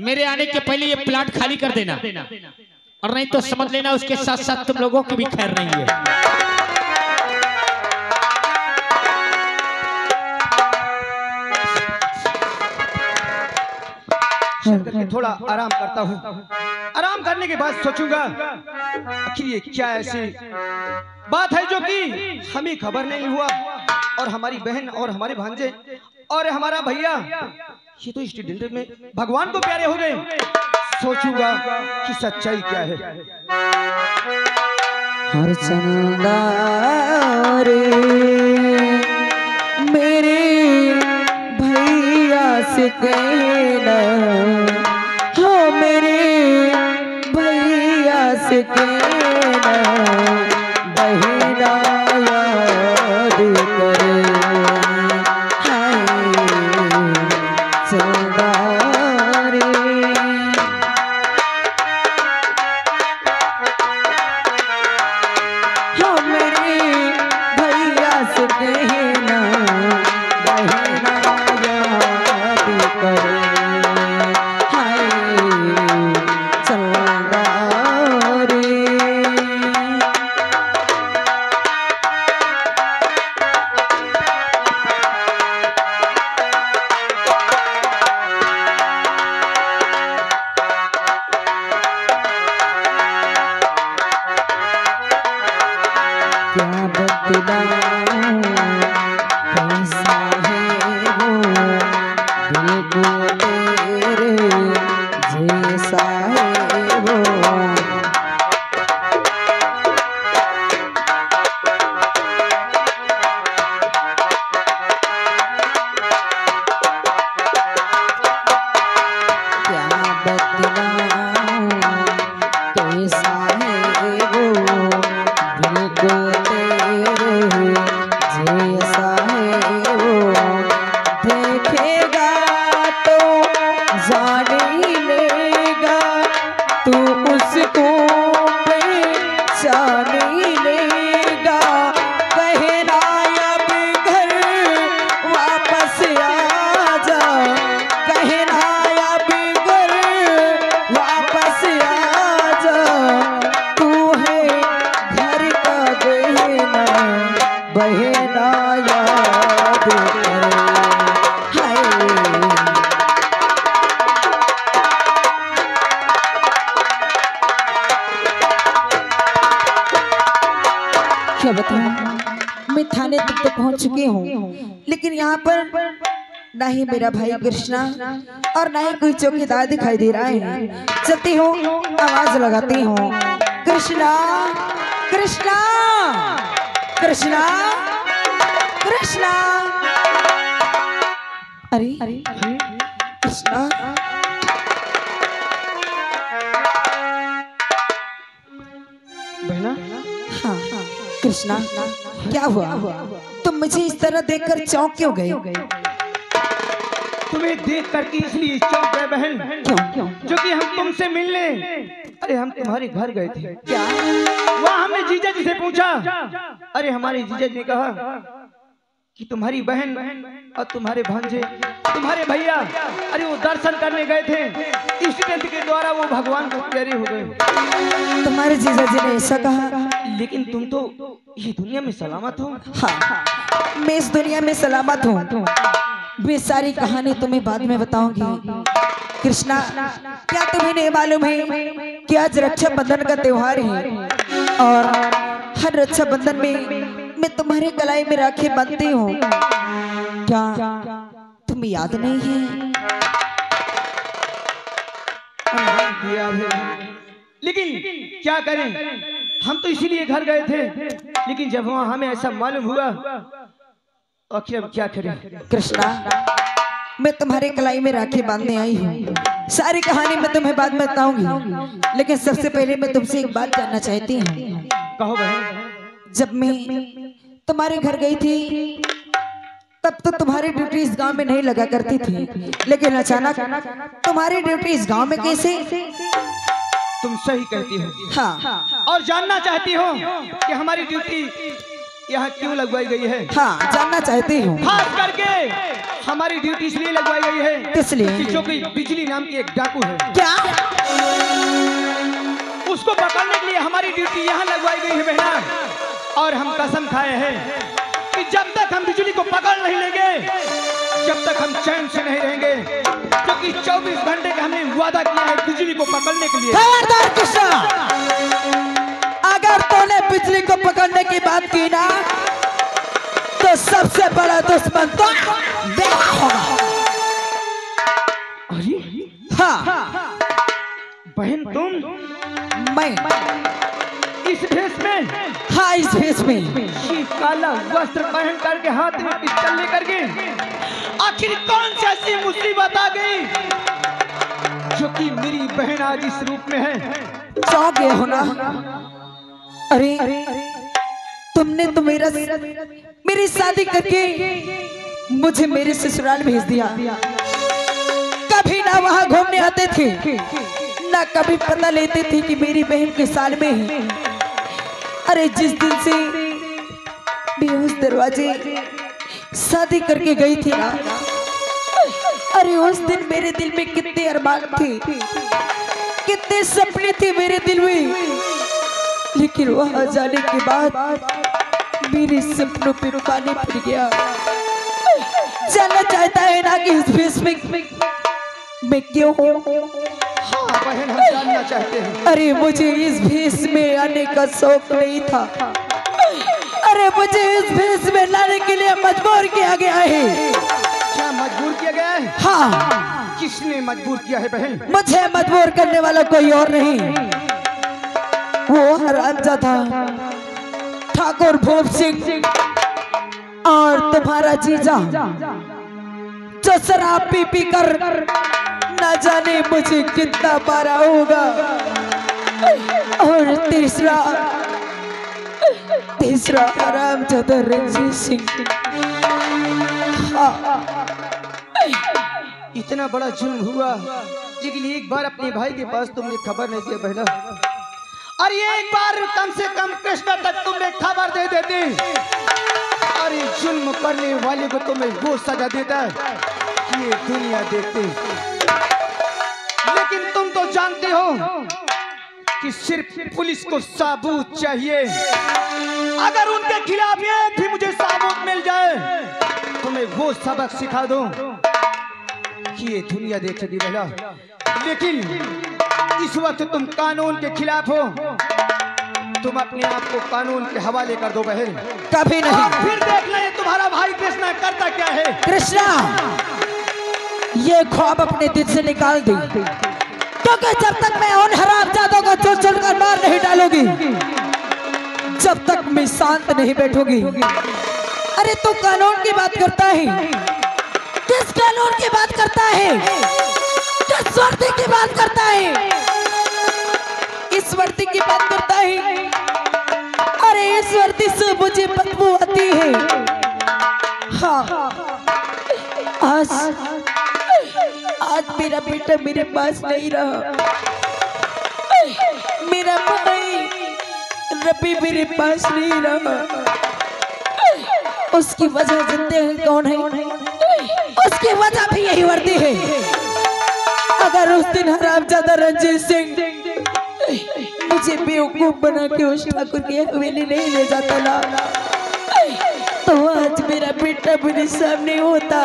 मेरे आने के पहले ये प्लाट खाली कर देना, और नहीं तो समझ लेना उसके साथ साथ तुम लोगों की भी खैर नहीं है। थोड़ा आराम करता हूँ, आराम करने के बाद सोचूंगा आखिर ये क्या ऐसी बात है जो कि हमें खबर नहीं हुआ, और हमारी बहन और हमारे भांजे और हमारा भैया ये तो स्टूडेंट में भगवान को प्यारे हो गए। सोचूंगा कि सच्चाई क्या है। हर चंदा रे मेरे भैया से कहना, हो मेरे भैया से कहना, बहिना याद करे हाय चंदा रे। हो मेरे भैया से कहना, बहिना याद करे हाय चंदा रे। क्या बतलाऊं कैसा है वो दिल को तेरे जैसा है वो। क्या बतलाऊं कैसा है वो दिल को तेरे जैसा है वो। देखेगा तो जान ही लेगा, तू उसको पहचान ही लेगा। कहना अब घर वापस आ जा, कहना अब घर वापस आ जा। तू है घर का गहना, बहना याद करे हाय। क्या बताऊं, मैं थाने तक तो पहुंच चुकी हूँ, लेकिन यहाँ पर ना ही मेरा भाई कृष्णा और ना ही कोई चौकीदार दिखाई दे रहा है। चलती हूँ, आवाज लगाती हूँ, कृष्णा कृष्णा कृष्णा कृष्णा। अरे कृष्णा, बहना हाँ कृष्णा, क्या हुआ? तुम मुझे इस तरह देखकर चौंक क्यों गए? तुम्हें देख करके इसलिए चौंक गए बहन, क्यों? जो कि हम तुमसे मिलने, अरे हम तुम्हारे घर गए थे। क्या? वहाँ हमने जीजा जी से पूछा, अरे हमारे जीजा जी ने कहा कि तुम्हारी बहन और तुम्हारे भांजे, तुम्हारे भैया, अरे वो दर्शन करने गए थे, स्टूडेंट के द्वारा वो भगवान को प्यारे हो गए। तुम्हारे जीजा जी ने ऐसा कहा? लेकिन तुम तो ये दुनिया में सलामत हो। हाँ, मैं इस दुनिया में सलामत हूँ। मैं सारी कहानी तुम्हें बाद में बताऊंगी। कृष्णा, क्या तुम्हें नहीं मालूम है कि आज रक्षाबंधन का त्योहार है, और हर रक्षाबंधन में मैं तुम्हारे कलाई में राखी बांधती हूँ। क्या तुम्हें याद नहीं है? लेकिन क्या करें, हम तो इसीलिए घर गए थे, लेकिन जब वहाँ हमें ऐसा मालूम हुआ, आखिर अब क्या करें। कृष्णा, मैं तुम्हारे कलाई में राखी बांधने आई हूँ। सारी कहानी मैं तुम्हें बाद में बताऊंगी, लेकिन सबसे पहले मैं तुमसे एक बात जानना चाहती हूँ। कहो बहन। जब मैं तुम्हारे घर गई थी, तब तो तुम्हारी ड्यूटी इस गांव में नहीं लगा करती थी, लेकिन अचानक तुम्हारी ड्यूटी इस गांव में कैसे? तुम सही कहती हो। हाँ, और जानना चाहती हो कि हमारी ड्यूटी यहाँ क्यों लगवाई गई है? हाँ, जानना चाहती हूँ। खास करके हमारी ड्यूटी इसलिए लगवाई गई है, किस लिए? कि जो कि बिजली नाम की एक डाकू है, क्या? उसको पकड़ने के लिए हमारी ड्यूटी यहाँ लगवाई गई है बहना। और हम कसम खाए हैं कि जब तक हम बिजली को पकड़ नहीं लेंगे, जब तक हम चैन से नहीं रहेंगे, क्योंकि 24 घंटे का हमने वादा किया है बिजली को पकड़ने के लिए। खबरदार कृष्णा, अगर तूने बिजली को पकड़ने की बात की ना, तो सबसे बड़ा दुश्मन तो बेटा होगा। अरे हाँ, बहन तुम, मैं इस भेष में, हाँ इस भेष में, ये काला वस्त्र पहन करके हाथ में पिस्टल लेकर के, आखिर कौन सी ऐसी मुसीबत आ गई जो कि मेरी बहन आज इस रूप में है? चौंक गए हो ना? अरे तुमने तो मेरी शादी करके मुझे मेरे ससुराल भेज दिया। कभी ना वहाँ घूमने आते थे, ना कभी पता लेते थे कि मेरी बहन के साल में है। अरे जिस दिन से मैं उस दरवाजे शादी करके गई थी ना, अरे उस दिन मेरे दिल में कितने अरमान थे, कितने सपने थे मेरे दिल में, लेकिन वहां जाने के बाद मेरे सपनों पे पानी फिर गया। जानना चाहता है ना कि इस भेष में मैं क्यों हूँ? हाँ बहन, हम जानना चाहते हैं। अरे मुझे इस भेष में आने का शौक नहीं था, अरे मुझे इस भेष में लाने के लिए मजबूर किया गया है। क्या मजबूर किया गया है? हाँ, किसने मजबूर किया है बहन? मुझे मजबूर करने वाला कोई और नहीं, वो हरामजादा ठाकुर भूप सिंह और तुम्हारा जीजा, जो शराब पी पी कर न जाने मुझे कितना मारा होगा। और तीसरा हरामजादा रंजीत सिंह। इतना बड़ा जुल्म हुआ, लेकिन एक बार अपने भाई के पास तुमने खबर नहीं दिया बहना। अरे एक बार कम से कम कृष्णा तक तुमने खबर दे देती, अरे जुल्म करने वाले को तुम्हें वो सजा देता कि ये दुनिया देखती। लेकिन तुम तो जानते हो कि सिर्फ पुलिस को सबूत चाहिए। अगर उनके खिलाफ एक भी मुझे सबूत मिल जाए तो मैं वो सबक सिखा दूं कि ये दुनिया देख सकी बहना। लेकिन इस वक्त तुम कानून के खिलाफ हो, तुम अपने आप को कानून के हवाले कर दो बहन। कभी नहीं। फिर देखना ये तुम्हारा भाई कृष्णा करता क्या है। कृष्णा, ये ख्वाब अपने दिल से निकाल दी, क्योंकि जब तक मैं उन हरामजादों को चुन चुन कर मार नहीं डालूंगी, जब तक मैं शांत नहीं बैठूंगी। अरे तू कानून की बात करता है, किस कानून की बात करता है? किस वर्दी की बात करता है? इस वर्दी की बात करता है? अरे इस वर्दी से मुझे बदबू आती है। हाँ, आज मेरा बेटा मेरे पास नहीं रहा, मेरा भाई रवि मेरे पास नहीं रहा। उसकी वजह जानते हैं कौन है? उसकी वजह भी यही वर्दी है। अगर उस दिन हरामजादा रंजीत सिंह मुझे बेवकूफ बना के उस ठाकुर की हवेली नहीं ले जाता ना, तो आज मेरा बेटा मेरे सामने होता,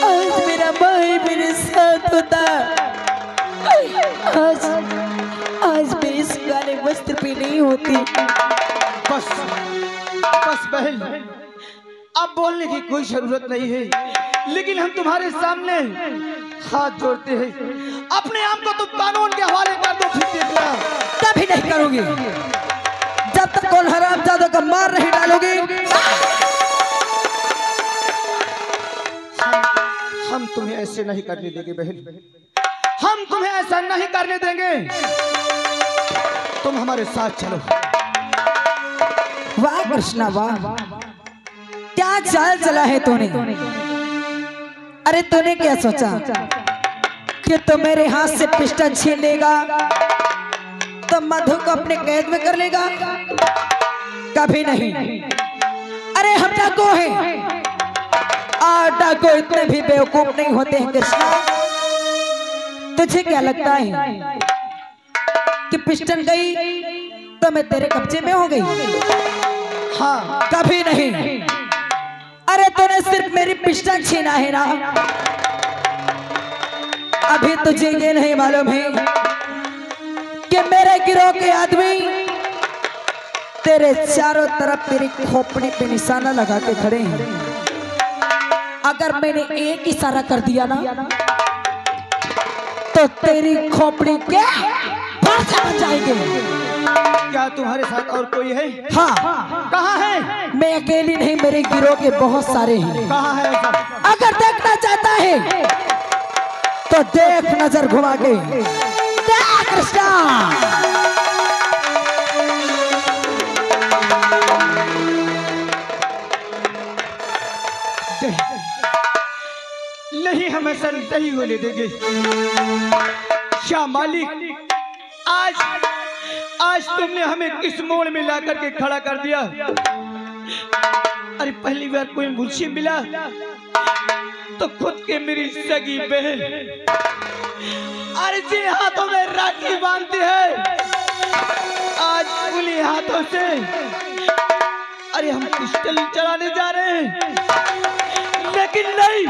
आज मेरा भाई मेरे साथ होता। आज मैं इस काले वस्त्र पे नहीं होती। बस बहन, अब बोलने की कोई जरूरत नहीं है, लेकिन हम तुम्हारे सामने हाथ जोड़ते हैं। अपने आप को तुम कानून के हवाले कर दो, फिर देखना। कभी नहीं करूंगी, जब तक कौन हरामजादों को मार नहीं डालोगी। हम तुम्हें ऐसे नहीं करने देंगे बहन, हम तुम्हें ऐसा नहीं करने देंगे। तुम हमारे साथ चलो। वाह कृष्णा वाह, क्या चाल चला है तूने। अरे तूने क्या सोचा कि तो मेरे हाथ से पिस्टल छीन लेगा तो मधु को अपने कैद में कर लेगा? कभी नहीं। अरे हम डाकू हैं और डाकू इतने भी बेवकूफ नहीं होते हैं कृष्णा। तुझे क्या लगता है कि पिस्टन गई तो मैं तेरे कब्जे में हो गई? हाँ, कभी नहीं। अरे तूने सिर्फ मेरी पिस्टन छीना है ना। अभी तुझे ये नहीं मालूम है कि मेरे गिरोह के आदमी तेरे चारों तरफ तेरी खोपड़ी पे निशाना लगा के खड़े हैं। अगर मैंने एक इशारा कर दिया ना तो तेरी खोपड़ी के बन जाएंगे। क्या तुम्हारे साथ और कोई है? हाँ। कहाँ है? मैं अकेली नहीं, मेरे गिरोह के बहुत सारे हैं। कहाँ है ऐसा? अगर देखना चाहता है तो देख, नजर घुमा के देख कृष्णा। नहीं, हम ऐसा नहीं होने देंगे। क्या मालिक, आज तुमने हमें किस मोड़ में ला करके खड़ा कर दिया। अरे पहली बार कोई मुझसे मिला तो खुद के मेरी सगी बहन अरे जी हाथों में राखी बांधती है, आज उन्हीं हाथों से अरे हम पिस्टल चलाने जा रहे हैं। लेकिन नहीं,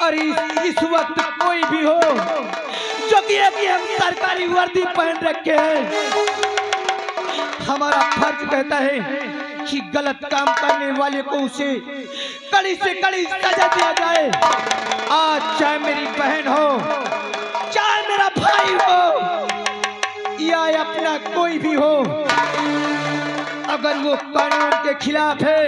अरे इस वक्त कोई भी हो जो कि हम सरकारी वर्दी पहन रखे हैं, हमारा फर्ज कहता है कि गलत काम करने वाले को उसे कड़ी से कड़ी सजा दिया जाए। आज चाहे मेरी बहन हो, चाहे मेरा भाई हो, या अपना कोई भी हो, अगर वो कानून के खिलाफ है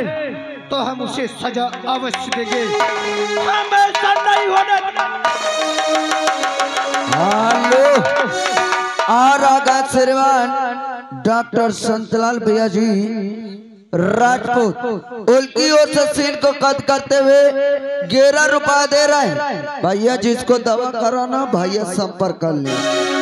तो हम उसे सजा अवश्य देंगे। हम ऐसा नहीं होने। हेलो, और आगा श्रीमान डॉक्टर संतलाल भैया जी राजपूत उनकी ओर से सीन को कद करते हुए 11 रुपया दे रहे हैं। भैया जिसको दवा कराना भैया संपर्क कर ले।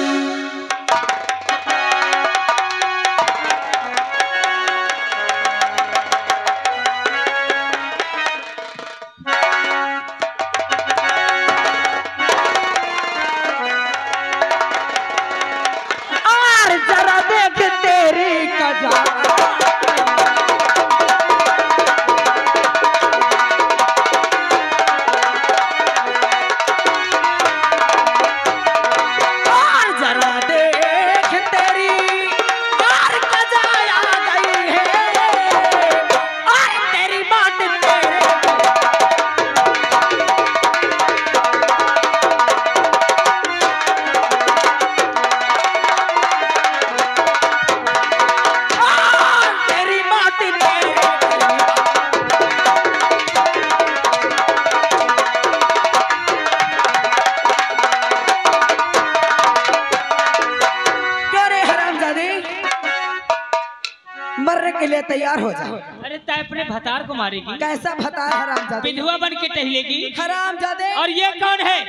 मरने के लिए तैयार हो जा। अरे तय अपने भतार को मारेगी? कैसा भतार हरामजादे? विधवा बन के टहलेगी हरामजादे। और ये कौन है?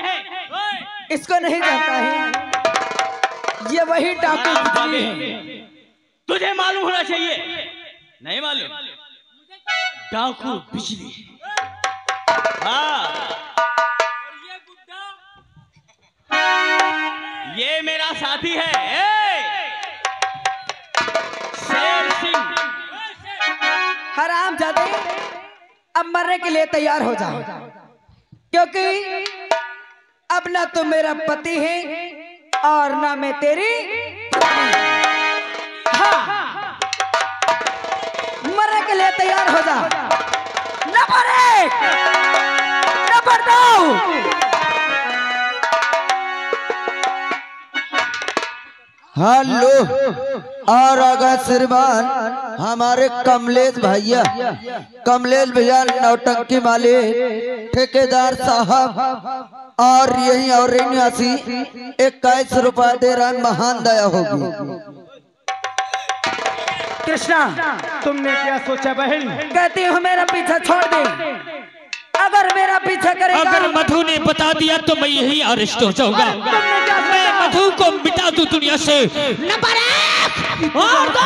इसको नहीं जानता है, ये वही डाकू बिजली है। तुझे मालूम होना चाहिए। नहीं मालूम? डाकू बिजली। हाँ, ये मेरा साथी है शेर सिंह। हरामजादे, अब मरने के लिए तैयार हो जाओ, क्योंकि अब ना तो मेरा पति है और ना मैं तेरी। हाँ, मरने के लिए तैयार हो जा। Number 1, number 2। हेलो, और अगर श्रीमान हमारे कमलेश भैया नौटंकी वाले ठेकेदार साहब और यही और निवासी 21 रुपया दे रहा। महान दया होगी। कृष्णा, तुमने क्या सोचा बहन? कहती हूँ मेरा पीछा छोड़ दे। अगर मेरा पीछा करेगा, अगर मधु ने बता दिया तो मैं यही अरेस्ट हो जाऊंगा। मैं मधु को मिटा दूं दुनिया से। नंबर 1 और 2